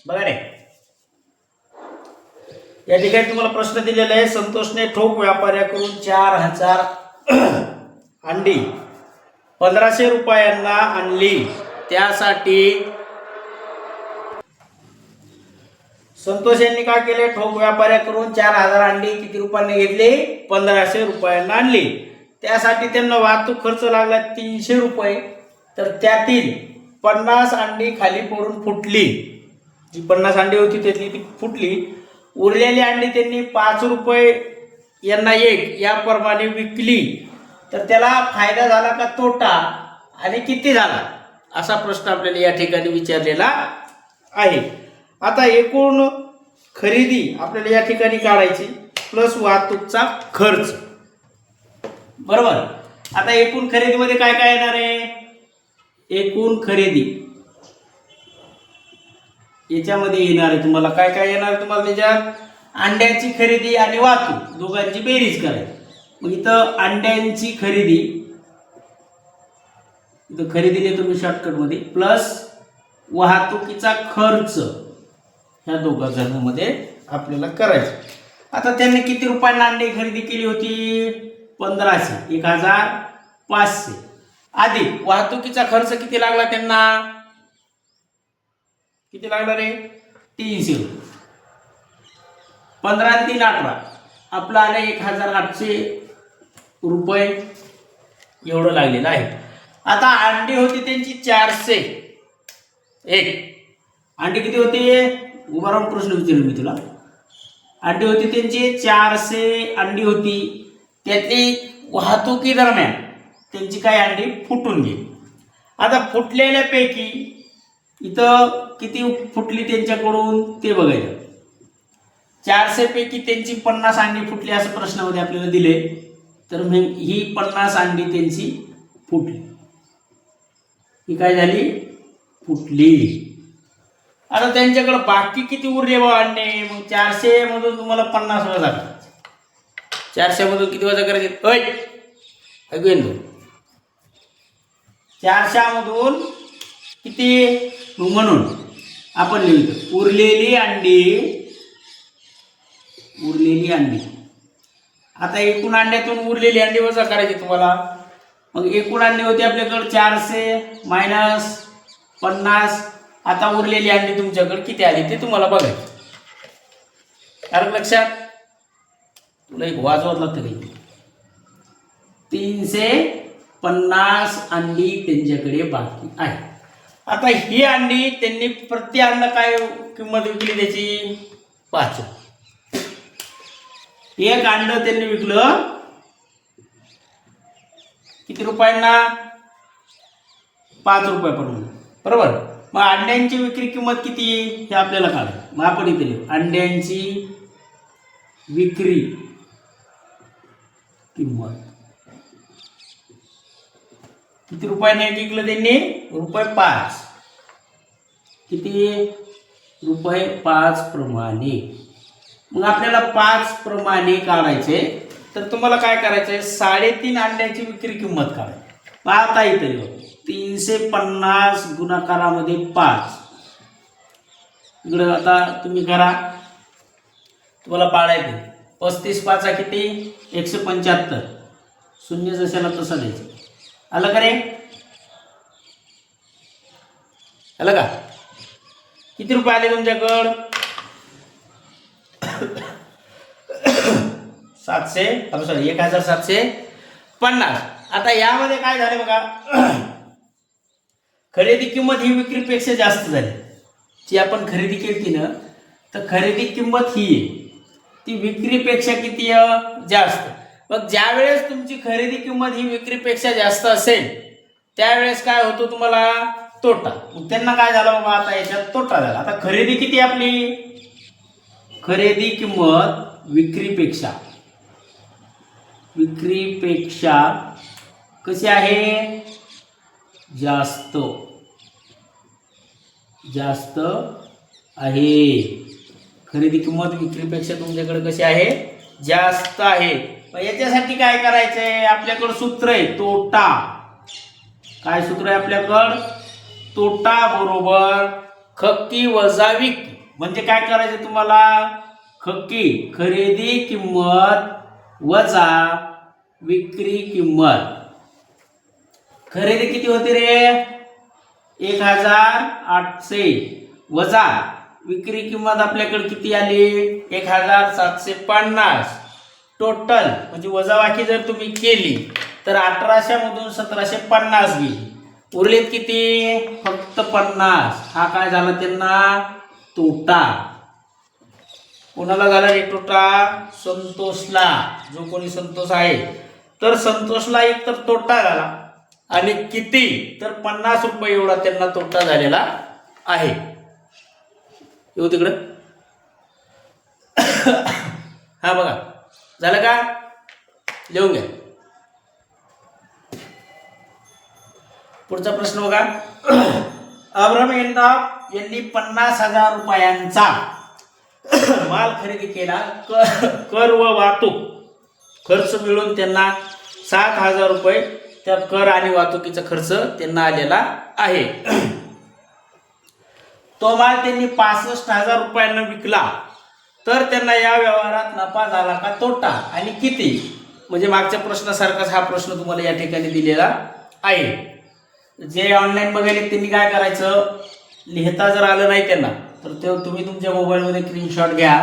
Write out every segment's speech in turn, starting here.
बघा रे, या ठिकाणी तुम्हाला प्रश्न दिलेला आहे. संतोषने ठोक व्यापाऱ्याकडून 4000 अंडी 1500 रुपयांना आणली. त्यासाठी संतोष यांनी काय केले? ठोक व्यापाऱ्याकडून 4000 अंडी किती रुपयांनी घेतली? 1500 रुपयांना आणली. त्यासाठी त्यांना वाहतूक खर्च लागला 300 रुपये. तर त्यातील 50 अंडी खाली पडून फुटली. जी 50 अंडी होती त्यातली ती फुटली. उरलेली अंडी त्यांनी 5 रुपये यांना एक याप्रमाणे विकली. तर त्याला फायदा झाला का तोटा आणि किती झाला, असा प्रश्न आपल्याला या ठिकाणी विचारलेला आहे. आता एकूण खरेदी आपल्याला या ठिकाणी काढायची प्लस वाहतूकचा खर्च, बरोबर. आता एकूण खरेदीमध्ये काय काय येणार आहे? एकूण खरेदी याच्यामध्ये येणार आहे तुम्हाला काय काय येणार आहे? तुम्हाला त्याच्यात अंड्याची खरेदी आणि वाहतूक दोघांची बेरीज करायची. मग इथं अंड्यांची खरेदी, इथं खरेदी लिहितो मी शॉर्टकट मध्ये, प्लस वाहतुकीचा खर्च, ह्या दोघा जणांमध्ये आपल्याला करायचं. आता त्यांनी किती रुपयांना अंडी खरेदी केली होती? 1500, 1500 अधिक वाहतुकीचा खर्च किती लागला त्यांना? किती लागला रे? 300 रुपये. 15 आणि 3 18, आपलं आलं 1800 रुपये एवढं लागलेलं आहे. आता अंडी होती त्यांची 400. अंडी किती होती? उभा राहून प्रश्न विचारलो मी तुला. अंडी होती त्यांची 400 अंडी होती. त्यातली वाहतुकी दरम्यान त्यांची काही अंडी फुटून गेली. आता फुटलेल्यापैकी इथं किती फुटली त्यांच्याकडून ते बघायचं. 400 पैकी त्यांची 50 अंडी फुटली असं प्रश्नामध्ये आपल्याला दिले. तर मग ही 50 अंडी त्यांची फुटली. ही काय झाली? फुटली. आता त्यांच्याकडे बाकी किती उरले बा अंडे? मग 400 मधून तुम्हाला 50 वजा करायचे. 400 मधून किती वजा करायचे? ऐकू येईल? 400 मधून किती? म्हणून आपण लिहितो उरलेली अंडी. आता एकूण अंड्यातून उरलेली अंडी वजा करायची तुम्हाला. मग एकूण अंडी होती आपल्याकडे 400 मायनस 50. आता उरलेली अंडी तुमच्याकडे किती आली ते तुम्हाला बघायचं. कारण लक्षात तुला एक वाजवत लागतं काही. 350 अंडी त्यांच्याकडे बाकी आहे. आता ही अंडी त्यांनी प्रति अंड काय किंमत विकली त्याची? 5. एक अंड त्यांनी विकलं किती रुपयांना? 5 रुपयापर्यंत, बरोबर. मग अंड्यांची विक्री किंमत किती हे आपल्याला कळलं. मग आपण इथे लिहू अंड्यांची विक्री किंमत किती रुपयाने विकलं त्यांनी? ₹5. किती? ₹5 प्रमाणे. मग आपल्याला 5 प्रमाणे काढायचे. तर तुम्हाला काय करायचंय? 3.5 अंड्याची विक्री किंमत काढायची. आता इथे लिहू 350 गुणाकारामध्ये 5. इकडं आता तुम्ही करा, तुम्हाला पाडायचं. 35 5 किती? 175. शून्य जशाला तसा द्यायचं. आलं का रे? आलं का? किती रुपये आले तुमच्याकडं? 1750. आता यामध्ये काय झालं बघा, खरेदी किंमत ही विक्रीपेक्षा जास्त झाली. जी आपण खरेदी केली ना, तर खरेदी किंमत ही ती विक्रीपेक्षा किती जास्त. मग ज्या वेळेस तुमची खरेदी किंमत ही विक्रीपेक्षा जास्त असेल त्यावेळेस काय होतो तुम्हाला? तोटा. मग त्यांना काय झालं बाबा? आता याच्यात तोटा झाला. आता खरेदी किती आपली? खरेदी किंमत विक्रीपेक्षा कशी आहे? जास्त आहे. खरेदी किंमत विक्रीपेक्षा तुमच्याकडे कशी आहे? जास्त आहे. मग याच्यासाठी काय करायचंय? आपल्याकडे सूत्र आहे तोटा. काय सूत्र आहे आपल्याकडं? तोटा बरोबर खक्की वजा विक्री. म्हणजे काय करायचं तुम्हाला, खरेदी किंमत वजा विक्री किंमत. खरेदी किती होती रे, 1800 वजा विक्री किंमत आपल्याकडे किती आली, 1750. टोटल म्हणजे वजाबाकी जर तुम्ही केली तर 1800 मधून 1750 गेली, उरलेत किती, फक्त 50. हा काय झाला त्यांना तोटा. कोणाला झाला रे तोटा, संतोषला. जो कोणी संतोष आहे तर संतोषला एक तर तोटा झाला, आणि किती तर 50 रुपये एवढा त्यांना तोटा झालेला आहे. येऊ तिकडं. हा बघा झालं का, लिहून घ्या. पुढचा प्रश्न बघा. अब्राहम यांनी 50,000 रुपयांचा माल खरेदी केला. कर व वाहतूक खर्च मिळून त्यांना 7,000 रुपये त्या कर आणि वाहतुकीचा खर्च त्यांना आलेला आहे. तो माल त्यांनी 65,000 रुपयांना विकला तर त्यांना या व्यवहारात नफा झाला का तोटा, आणि किती. म्हणजे मागच्या प्रश्नासारखाच हा प्रश्न तुम्हाला या ठिकाणी दिलेला आहे. जे ऑनलाईन बघायले त्यांनी काय करायचं, लिहिता जर आलं नाही त्यांना तर ते तुम्ही तुमच्या मोबाईलमध्ये स्क्रीनशॉट घ्या.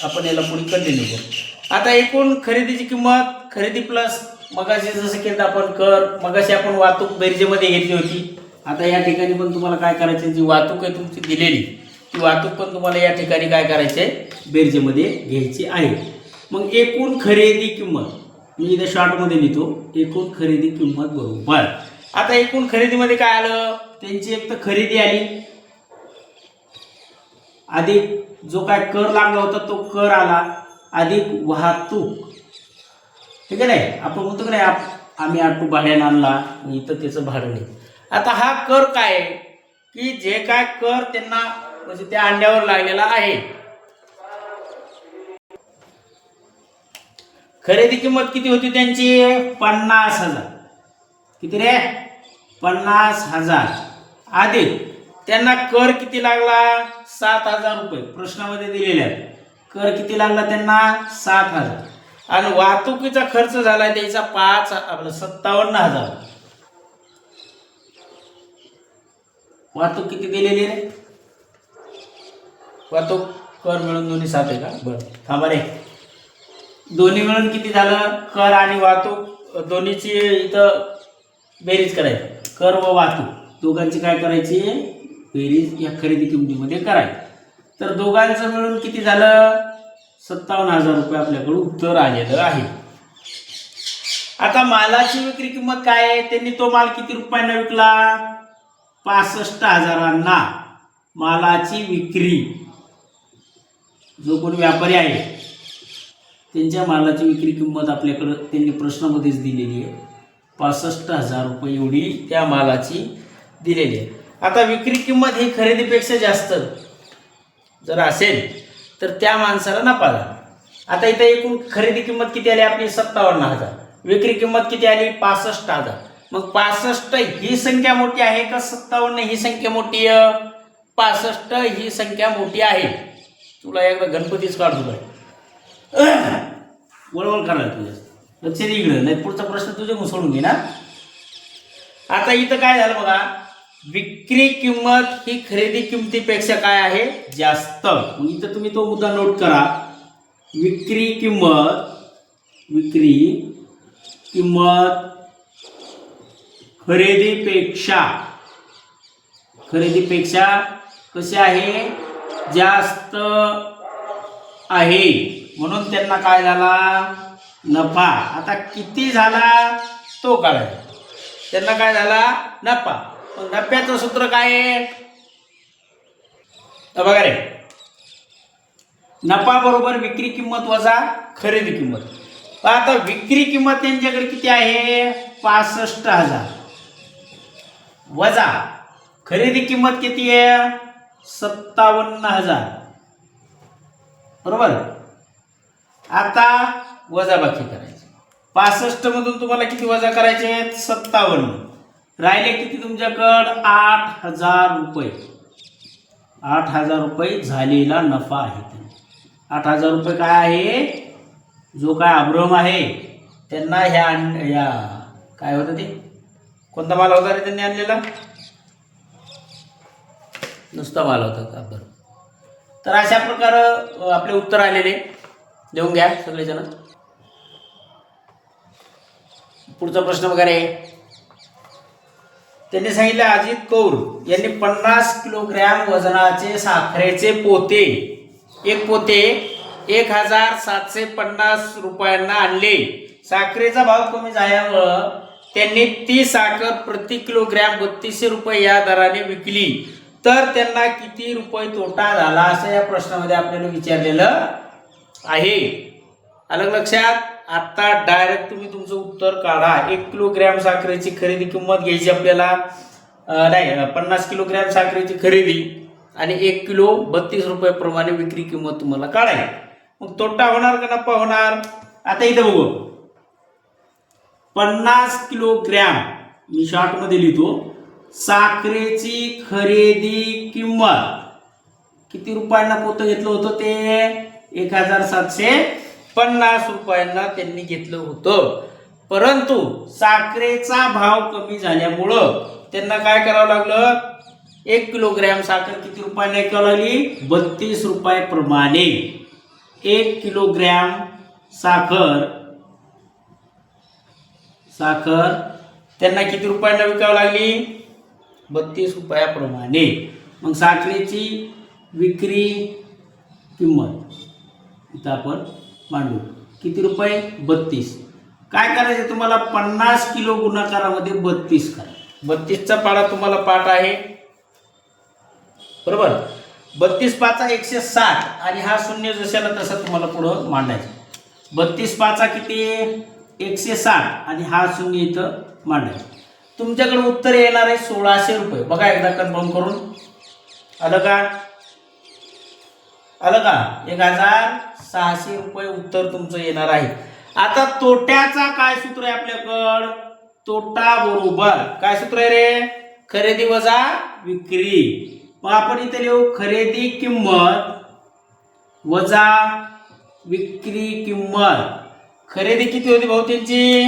आपण याला पुढे कंटिन्यू करू. आता एकूण खरेदीची किंमत, खरेदी प्लस मगाशी जसं केलं आपण कर, मगाशी आपण वाहतूक बेरजेमध्ये घेतली होती. आता या ठिकाणी पण तुम्हाला काय करायचं, जी वाहतूक आहे तुमची दिलेली ती वाहतूक पण तुम्हाला या ठिकाणी काय करायचे, बेरजेमध्ये घ्यायची आहे. मग एकूण खरेदी किंमत मी इथे शॉर्टमध्ये लिहितो, एकूण खरेदी किंमत बरोबर. आता एकूण खरेदीमध्ये काय आलं, त्यांची एक तर खरेदी आली, अधिक जो काय कर लागला होता तो कर आला, अधिक वाहतूक. ठीक आहे नाही, आपण म्हणतो की नाही आम्ही ऑटो भाड्यानं आणला, इथं त्याचं भाडं नाही. आता हा कर काय आहे की जे काय कर त्यांना म्हणजे त्या अंड्यावर लागलेला आहे. खरेदी किंमत किती होती त्यांची, 50,000. किती रे, 50,000. अधिक त्यांना कर किती लागला, 7,000 रुपये. प्रश्नामध्ये दिलेले आहे कर किती लागला त्यांना, 7,000. आणि वाहतुकीचा खर्च झाला त्याचा 57,000. वाहतूक किती दिलेली रे, वाहतूक कर मिळून दोन्ही 7 आहे का, बरं थांबा रे. दोन्ही मिळून किती झालं, कर आणि वाहतूक दोन्हीची इथं बेरीज करायची. कर व वाहतूक दोघांची काय करायची, बेरीज या खरेदी किमतीमध्ये करायची. तर दोघांचं मिळून किती झालं, 57,000 रुपये आपल्याकडे उत्तर आलेलं आहे. आता मालाची विक्री किंमत काय आहे, त्यांनी तो माल किती रुपयांना विकला, 65,000. मालाची विक्री, जो कोणी व्यापारी आहे त्यांच्या मालाची विक्री किंमत आपल्याकडं त्यांनी प्रश्नामध्येच दिलेली आहे, 65,000 रुपये एवढी त्या मालाची दिलेली आहे. आता विक्री किंमत ही खरेदीपेक्षा जास्त जर असेल तर त्या माणसाला नफा झाला. आता इथे एकूण खरेदी किंमत किती आली आपली, 57,000. विक्री किंमत किती आली, 65,000. मग 65 ही संख्या मोठी आहे का 57 ही संख्या मोठी आहे, 65 ही संख्या मोठी आहे. तुला एकदा गणपतीच काढतो काय, वळवळ करायला तुझ्या लक्ष दे इकडं, नाही पुढचा प्रश्न तुझे सोडून घे ना. आता इथं काय झालं बघा, विक्री किंमत ही खरेदी किमतीपेक्षा काय आहे, जास्त. मग इथं तुम्ही तो मुद्दा नोट करा, विक्री किंमत खरेदीपेक्षा कशी आहे, जास्त आहे. म्हणून त्यांना काय झाला, नफा. आता किती झाला तो काढायचा, त्यांना काय झाला, नफा. नफ्याचं सूत्र काय आहे, बघा रे, नफा बरोबर विक्री किंमत वजा खरेदी किंमत. आता विक्री किंमत त्यांच्याकडे किती आहे, 65,000 वजा खरेदी किंमत किती आहे, 57,000. बरोबर. आता वजाबाकी करायची, 65 मधून तुम्हाला किती वजा करायचे, 57. राहिले किती तुमच्याकडं, 8,000 रुपये. 8,000 रुपये झालेला नफा आहे. 8,000 रुपये काय आहे, जो काय अब्रहम आहे त्यांना ह्या काय होतं ते, कोणता माल होता रे त्यांनी आणलेला, नुसता माल होता का, बरं. तर अशा प्रकारे आपले उत्तर आलेले देऊन घ्या सगळेजण. पुढचा प्रश्न वगैरे त्यांनी सांगितलं, अजित कौर यांनी 50 किलोग्रॅम वजनाचे साखरेचे पोते, एक पोते 1,750 रुपयांना आणले. साखरेचा भाव कमी झाल्यामुळं त्यांनी ती साखर प्रति किलोग्रॅम 3200 रुपये या दराने विकली, तर त्यांना किती रुपये तोटा झाला, असं या प्रश्नामध्ये आपल्याला विचारलेलं आहे. अलग लक्षात. आता डायरेक्ट तुम्ही तुमचं उत्तर काढा. 1 किलोग्रॅम साखरेची खरेदी किंमत घ्यायची आपल्याला, नाही 50 किलोग्रॅम साखरेची खरेदी आणि 1 किलो 32 रुपये प्रमाणे विक्री किंमत तुम्हाला काढायची. मग तोटा होणार का नफा होणार. आता इथे बघू, 50 किलोग्रॅम मी शॉर्ट मध्ये लिहितो, साखरेची खरेदी किंमत किती रुपयांना पोतं घेतलं होतं, ते 1,750 रुपयांना त्यांनी घेतलं होतं. परंतु साखरेचा भाव कमी झाल्यामुळं त्यांना काय करावं लागलं, 1 किलोग्रॅम साखर किती रुपयाने विकावं लागली, 32 रुपयाप्रमाणे. 1 किलोग्रॅम साखर त्यांना किती रुपयांना विकावं लागली, 32 रुपयाप्रमाणे. मग साखरेची विक्री किंमत इथं आपण मांडू, किती रुपये, 32. काय करायचं तुम्हाला, 50 किलो गुणाकारामध्ये 32 करा. 32चा पाडा तुम्हाला पाठ आहे, बरोबर. 32 पाचा 160 आणि हा शून्य जशाला तसा तुम्हाला पुढं मांडायचा. 32 पाचा किती, 160 आणि हा शून्य इथं मांडायचा. तुमच्याकडे उत्तर येणार आहे 1600 रुपये. बघा एकदा कन्फर्म करून. आलं का, आलं का, 1,600 रुपये उत्तर तुमचं येणार आहे. आता तोट्याचा काय सूत्र आहे आपल्याकडं, तोटा बरोबर काय सूत्र आहे रे, खरेदी वजा विक्री. मग आपण इथे लिहू, खरेदी किंमत वजा विक्री किंमत. खरेदी किती होती भाऊ त्यांची,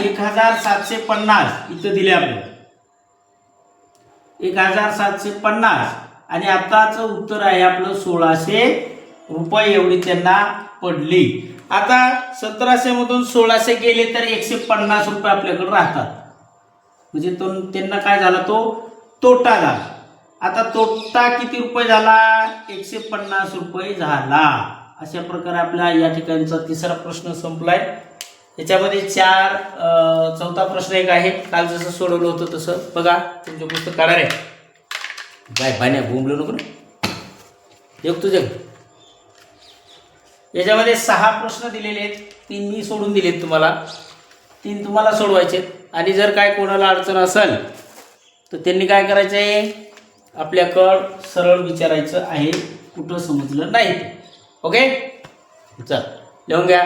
1,750 इथं दिले आपल्याला, 1,750 आणि आताच उत्तर आहे आपलं 1600 रुपये एवढी त्यांना पडली. आता 1700 मधून 1600 गेले तर 150 रुपये आपल्याकडे राहतात, म्हणजे त्यांना काय झाला, तो तोटा झाला. आता तोटा किती रुपये झाला, 150 रुपये झाला. अशा प्रकारे आपला या ठिकाणचा तिसरा प्रश्न संपलाय. याच्यामध्ये चौथा प्रश्न एक आहे, काल जसं सोडवलं होतं तसं बघा, तुमचं पुस्तक काढा रे, काय पाण्या बोंबलो नको ना, एक तुझ्या. याच्यामध्ये 6 प्रश्न दिलेले आहेत, 3 मी सोडून दिलेत तुम्हाला, 3 तुम्हाला सोडवायचे. आणि जर काय कोणाला अडचण असेल तर त्यांनी काय करायचं आहे, आपल्याकडं सरळ विचारायचं आहे, कुठं समजलं नाही. ओके, चल लिहून घ्या.